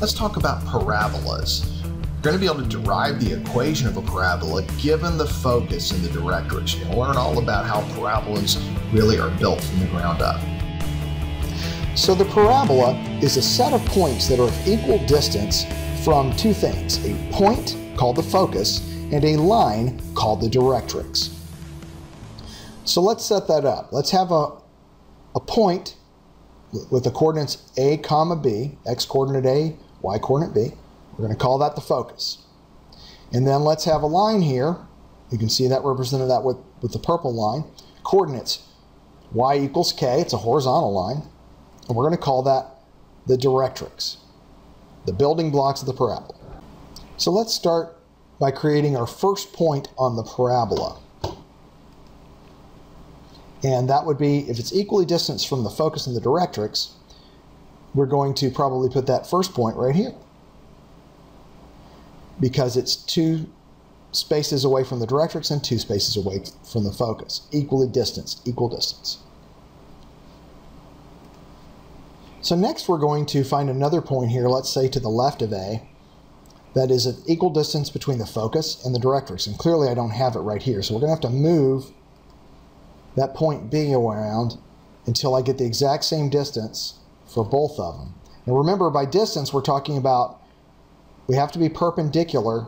let's talk about parabolas. You're going to be able to derive the equation of a parabola given the focus in the directrix. You'll learn all about how parabolas really are built from the ground up. So the parabola is a set of points that are of equal distance from two things, a point called the focus and a line called the directrix. So let's set that up. Let's have a point with the coordinates a comma b, x coordinate a, y coordinate b. We're going to call that the focus. And then let's have a line here. You can see that represented that with the purple line. Coordinates y equals k, it's a horizontal line. And we're going to call that the directrix, the building blocks of the parabola. So let's start by creating our first point on the parabola. And that would be, if it's equally distanced from the focus and the directrix, we're going to probably put that first point right here, because it's 2 spaces away from the directrix and 2 spaces away from the focus. Equally distanced, equal distance. So next we're going to find another point here, let's say to the left of A, that is an equal distance between the focus and the directrix. And clearly I don't have it right here, so we're going to have to move that point B around until I get the exact same distance for both of them. Now remember, by distance we're talking about we have to be perpendicular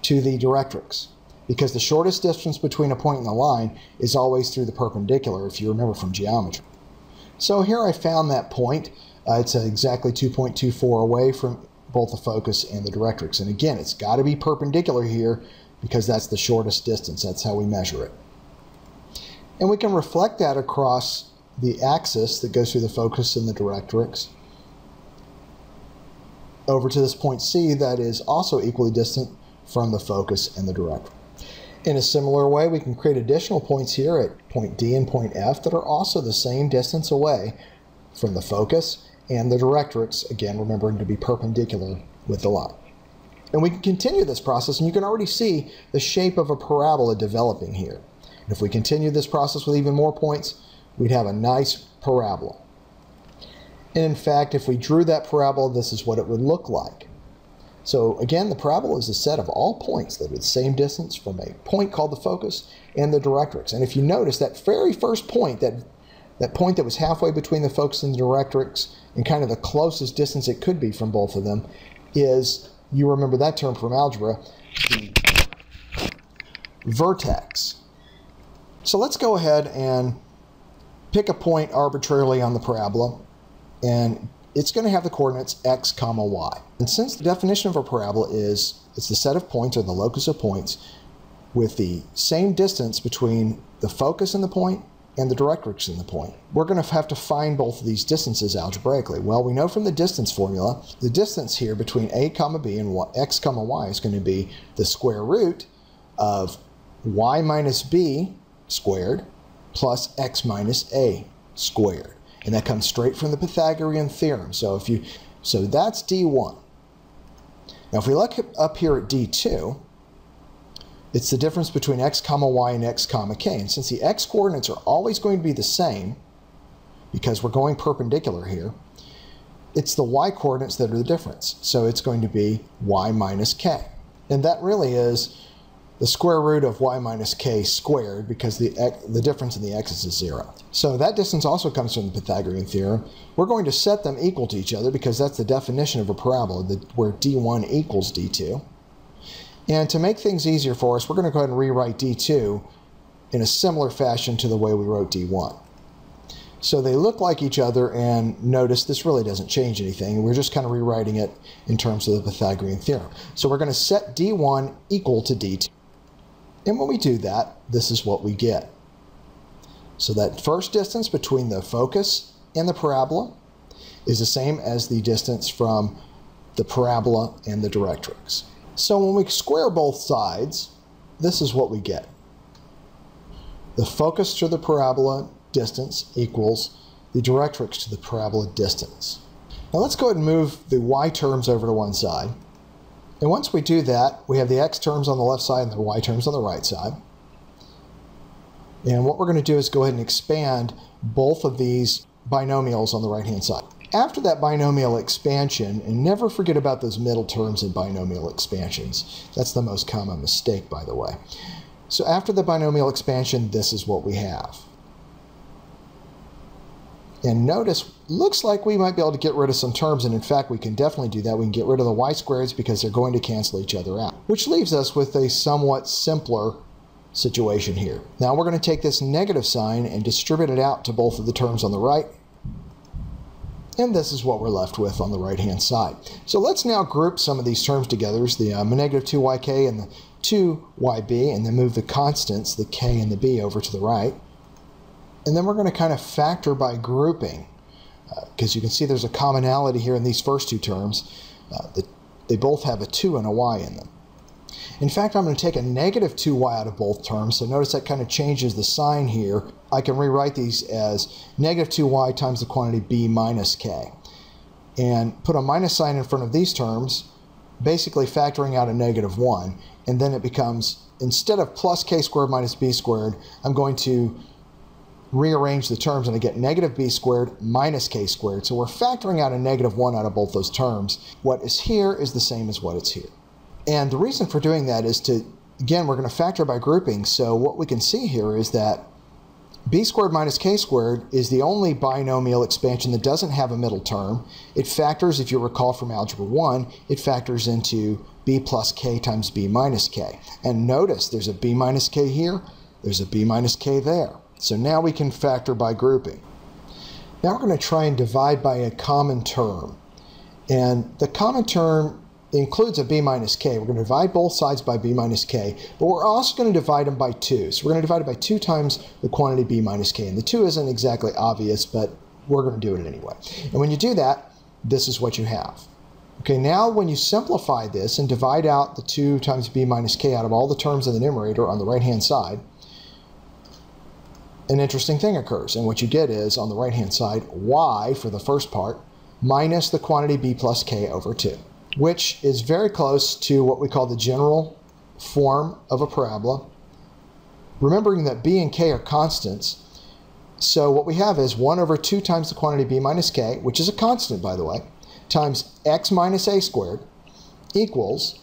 to the directrix, because the shortest distance between a point and the line is always through the perpendicular, if you remember from geometry. So here I found that point. It's exactly 2.24 away from both the focus and the directrix. And again, it's got to be perpendicular here because that's the shortest distance. That's how we measure it. And we can reflect that across the axis that goes through the focus and the directrix over to this point C that is also equally distant from the focus and the directrix. In a similar way, we can create additional points here at point D and point F that are also the same distance away from the focus and the directrix, again remembering to be perpendicular with the line. And we can continue this process, and you can already see the shape of a parabola developing here. And if we continue this process with even more points, we'd have a nice parabola. And in fact, if we drew that parabola, this is what it would look like. So again, the parabola is a set of all points that are the same distance from a point called the focus and the directrix. And if you notice, that very first point, that point that was halfway between the focus and the directrix and kind of the closest distance it could be from both of them is, you remember that term from algebra, the vertex. So let's go ahead and pick a point arbitrarily on the parabola, and it's going to have the coordinates x comma y. And since the definition of a parabola is it's the set of points or the locus of points with the same distance between the focus in the point and the directrix in the point, we're going to have to find both of these distances algebraically. Well, we know from the distance formula, the distance here between a comma b and x comma y is going to be the square root of y minus b squared plus x minus a squared. And that comes straight from the Pythagorean theorem. So that's D1. Now if we look up here at D2, it's the difference between x comma y and x comma k. And since the x coordinates are always going to be the same, because we're going perpendicular here, it's the y coordinates that are the difference. So it's going to be y minus k. And that really is the square root of y minus k squared, because the difference in the x's is 0. So that distance also comes from the Pythagorean theorem. We're going to set them equal to each other because that's the definition of a parabola, where D1 equals D2. And to make things easier for us, we're going to go ahead and rewrite D2 in a similar fashion to the way we wrote D1. So they look like each other, and notice this really doesn't change anything. We're just kind of rewriting it in terms of the Pythagorean theorem. So we're going to set D1 equal to D2. And when we do that, this is what we get. So that first distance between the focus and the parabola is the same as the distance from the parabola and the directrix. So when we square both sides, this is what we get. The focus to the parabola distance equals the directrix to the parabola distance. Now let's go ahead and move the y terms over to one side. And once we do that, we have the x terms on the left side and the y terms on the right side. And what we're going to do is go ahead and expand both of these binomials on the right-hand side. after that binomial expansion, and never forget about those middle terms in binomial expansions. That's the most common mistake, by the way. So after the binomial expansion, this is what we have. And notice, looks like we might be able to get rid of some terms, and in fact, we can definitely do that. We can get rid of the y squareds because they're going to cancel each other out, which leaves us with a somewhat simpler situation here. Now we're going to take this negative sign and distribute it out to both of the terms on the right. And this is what we're left with on the right-hand side. So let's now group some of these terms together. There's the negative 2yk and the 2yb, and then move the constants, the k and the b, over to the right. And then we're going to kind of factor by grouping, because you can see there's a commonality here in these first two terms. They both have a 2 and a y in them. In fact, I'm going to take a negative 2y out of both terms, so notice that kind of changes the sign here. I can rewrite these as negative 2y times the quantity b minus k, and put a minus sign in front of these terms, basically factoring out a negative 1, and then it becomes, instead of plus k squared minus b squared, I'm going to rearrange the terms and I get negative b squared minus k squared. So we're factoring out a negative 1 out of both those terms. What is here is the same as what is here. And the reason for doing that is to, again, we're going to factor by grouping. So what we can see here is that b squared minus k squared is the only binomial expansion that doesn't have a middle term. It factors, if you recall from Algebra 1, it factors into b plus k times b minus k. And notice there's a b minus k here, there's a b minus k there. So now we can factor by grouping. Now we're going to try and divide by a common term. And the common term includes a b minus k. We're going to divide both sides by b minus k, but we're also going to divide them by 2. So we're going to divide it by 2 times the quantity b minus k. And the 2 isn't exactly obvious, but we're going to do it anyway. And when you do that, this is what you have. Okay, now when you simplify this and divide out the 2 times b minus k out of all the terms in the numerator on the right-hand side, an interesting thing occurs. And what you get is, on the right-hand side, y for the first part minus the quantity b plus k over 2. Which is very close to what we call the general form of a parabola. Remembering that b and k are constants, so what we have is 1 over 2 times the quantity b minus k, which is a constant, by the way, times x minus a squared equals,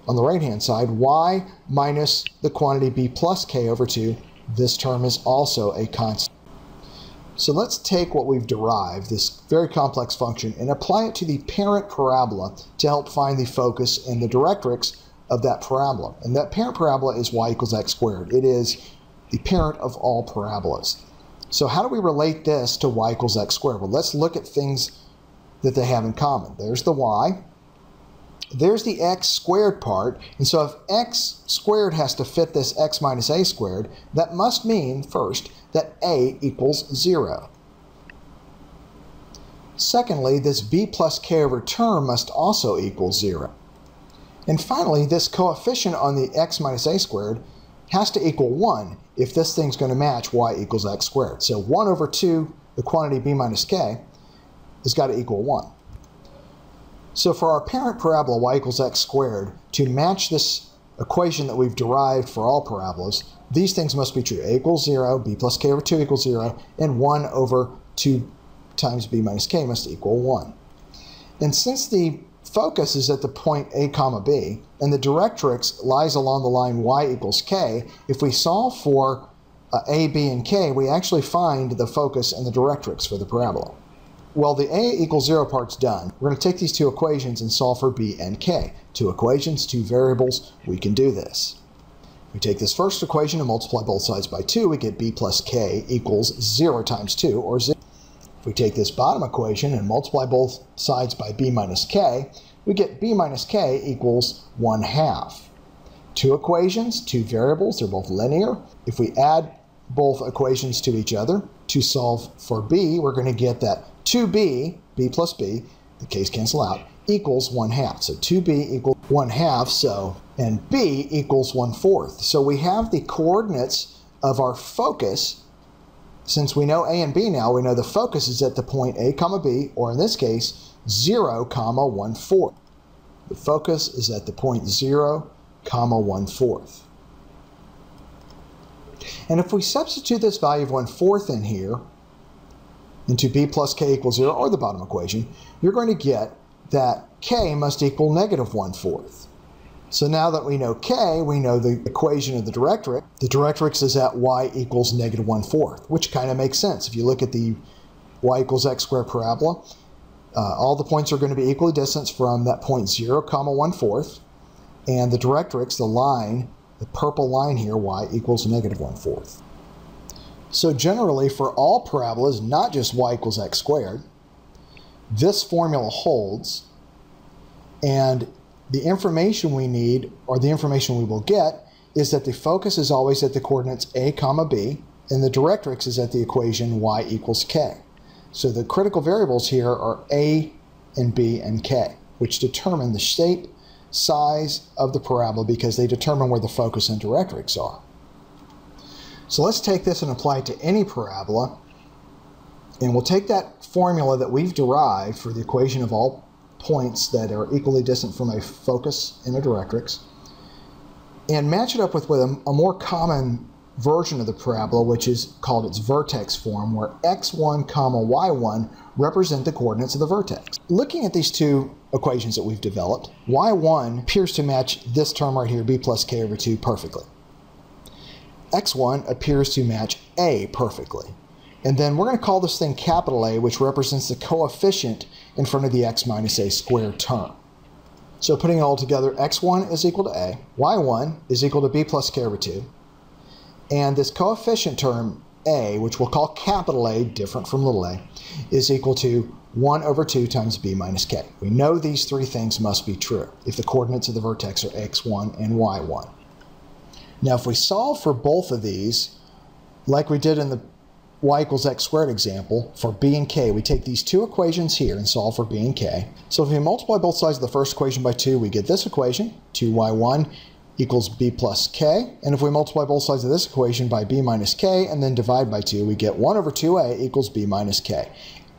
on the right-hand side, y minus the quantity b plus k over 2. This term is also a constant. So let's take what we've derived, this very complex function, and apply it to the parent parabola to help find the focus and the directrix of that parabola. And that parent parabola is y equals x squared. It is the parent of all parabolas. So how do we relate this to y equals x squared? Well, let's look at things that they have in common. There's the y. There's the x squared part. And so if x squared has to fit this x minus a squared, that must mean, first, that a equals 0. Secondly, this b plus k over term must also equal 0. And finally, this coefficient on the x minus a squared has to equal 1 if this thing's going to match y equals x squared. So 1 over 2, the quantity b minus k, has got to equal 1. So for our parent parabola y equals x squared, to match this equation that we've derived for all parabolas, these things must be true. A equals 0, b plus k over 2 equals 0, and 1 over 2 times b minus k must equal 1. And since the focus is at the point a comma b, and the directrix lies along the line y equals k, if we solve for a, b, and k, we actually find the focus and the directrix for the parabola. Well, the a equals 0 part's done. We're going to take these two equations and solve for b and k. 2 equations, 2 variables, we can do this. We take this first equation and multiply both sides by 2, we get b plus k equals 0 times 2, or 0. If we take this bottom equation and multiply both sides by b minus k, we get b minus k equals 1/2. 2 equations, 2 variables, they're both linear. If we add both equations to each other to solve for b, we're going to get that 2b, b plus b, the k's cancel out, equals 1/2. So 2b equals 1/2, so, and b equals 1/4. So we have the coordinates of our focus. Since we know a and b now, we know the focus is at the point a comma b, or in this case, 0 comma 1/4. The focus is at the point 0 comma 1/4. And if we substitute this value of 1/4 in here, into b plus k equals 0, or the bottom equation, you're going to get that k must equal negative 1/4. So now that we know k, we know the equation of the directrix. The directrix is at y equals negative 1/4, which kind of makes sense. If you look at the y equals x squared parabola, all the points are going to be equally distanced from that point 0, 1/4, and the directrix, the line, the purple line here, y equals negative 1/4. So generally, for all parabolas, not just y equals x squared, this formula holds, and the information we need, or the information we will get, is that the focus is always at the coordinates a comma b, and the directrix is at the equation y equals k. So the critical variables here are a and b and k, which determine the shape, size of the parabola, because they determine where the focus and directrix are. So let's take this and apply it to any parabola, and we'll take that formula that we've derived for the equation of all points that are equally distant from a focus and a directrix, and match it up with a more common version of the parabola, which is called its vertex form, where x1 comma y1 represent the coordinates of the vertex. Looking at these two equations that we've developed, y1 appears to match this term right here, b plus k over 2, perfectly. x1 appears to match a perfectly. And then we're going to call this thing capital A, which represents the coefficient in front of the x minus a squared term. So putting it all together, x1 is equal to a, y1 is equal to b plus k over 2, and this coefficient term a, which we'll call capital A, different from little a, is equal to 1 over 2 times b minus k. We know these three things must be true if the coordinates of the vertex are x1 and y1. Now if we solve for both of these, like we did in the y equals x squared example, for b and k, we take these two equations here and solve for b and k. So if we multiply both sides of the first equation by 2, we get this equation, 2y1 equals b plus k. And if we multiply both sides of this equation by b minus k and then divide by 2, we get 1 over 2a equals b minus k.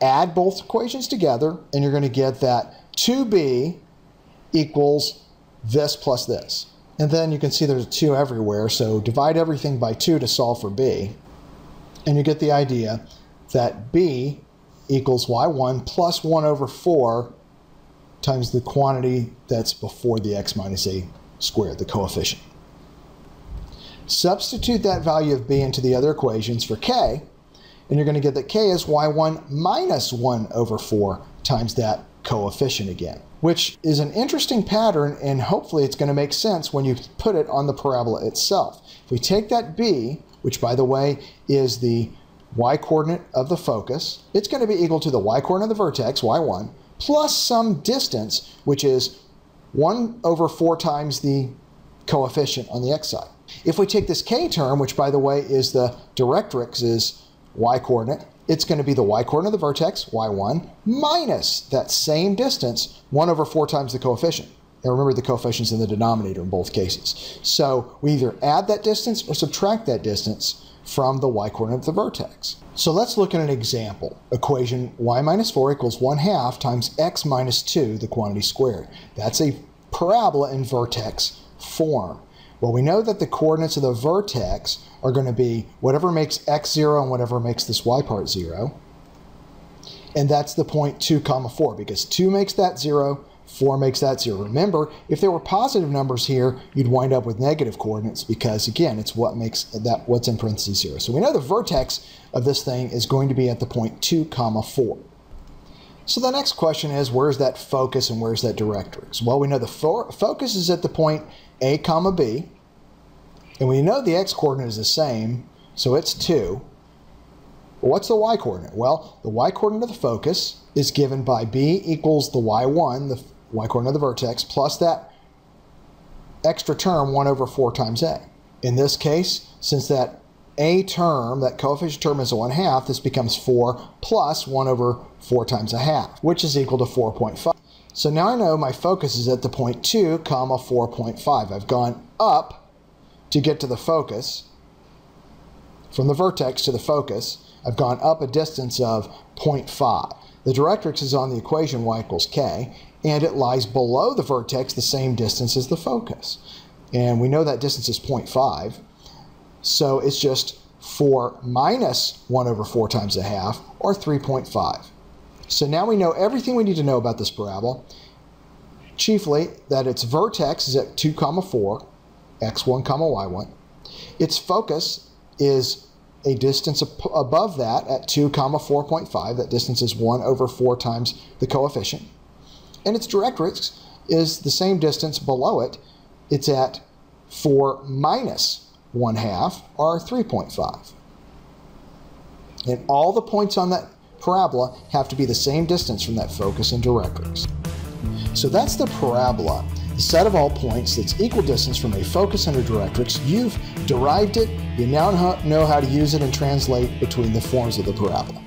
Add both equations together, and you're going to get that 2b equals this plus this. And then you can see there's a 2 everywhere, so divide everything by 2 to solve for b. And you get the idea that b equals y1 plus 1 over 4 times the quantity that's before the x minus a squared, the coefficient. Substitute that value of b into the other equations for k, and you're going to get that k is y1 minus 1 over 4 times that coefficient again, which is an interesting pattern, and hopefully it's going to make sense when you put it on the parabola itself. If we take that b, which by the way is the y-coordinate of the focus, it's going to be equal to the y-coordinate of the vertex, y1, plus some distance, which is 1 over 4 times the coefficient on the x side. If we take this k term, which by the way is the directrix's y-coordinate, it's going to be the y-coordinate of the vertex, y1, minus that same distance, 1 over 4 times the coefficient. And remember, the coefficient's in the denominator in both cases. So we either add that distance or subtract that distance from the y-coordinate of the vertex. So let's look at an example. Equation y minus 4 equals 1/2 times x minus 2, the quantity squared. That's a parabola in vertex form. Well, we know that the coordinates of the vertex are going to be whatever makes x 0 and whatever makes this y part 0. And that's the point 2, 4, because 2 makes that 0, 4 makes that 0. Remember, if there were positive numbers here, you'd wind up with negative coordinates because, again, it's what makes that what's in parentheses 0. So we know the vertex of this thing is going to be at the point 2, 4. So the next question is, where's that focus and where's that directrix? Well, we know the focus is at the point a, b, and we know the x-coordinate is the same, so it's 2. What's the y-coordinate? Well, the y-coordinate of the focus is given by b equals the y1, the y-coordinate of the vertex, plus that extra term, 1 over 4 times a. In this case, since that a term, that coefficient term is a 1/2, this becomes 4 plus 1 over 4 times 1/2, which is equal to 4.5. So now I know my focus is at the point 2, 4.5. I've gone up to get to the focus, from the vertex to the focus. I've gone up a distance of 0.5. The directrix is on the equation y equals k, and it lies below the vertex the same distance as the focus. And we know that distance is 0.5, so it's just 4 minus 1 over 4 times a half, or 3.5. So now we know everything we need to know about this parabola, chiefly that its vertex is at 2, 4, x1, y1. Its focus is a distance above that at 2, 4.5. That distance is 1 over 4 times the coefficient. And its directrix is the same distance below it. It's at 4 minus 1/2, or 3.5. And all the points on that parabola have to be the same distance from that focus and directrix. So that's the parabola, the set of all points that's equal distance from a focus and a directrix. You've derived it. You now know how to use it and translate between the forms of the parabola.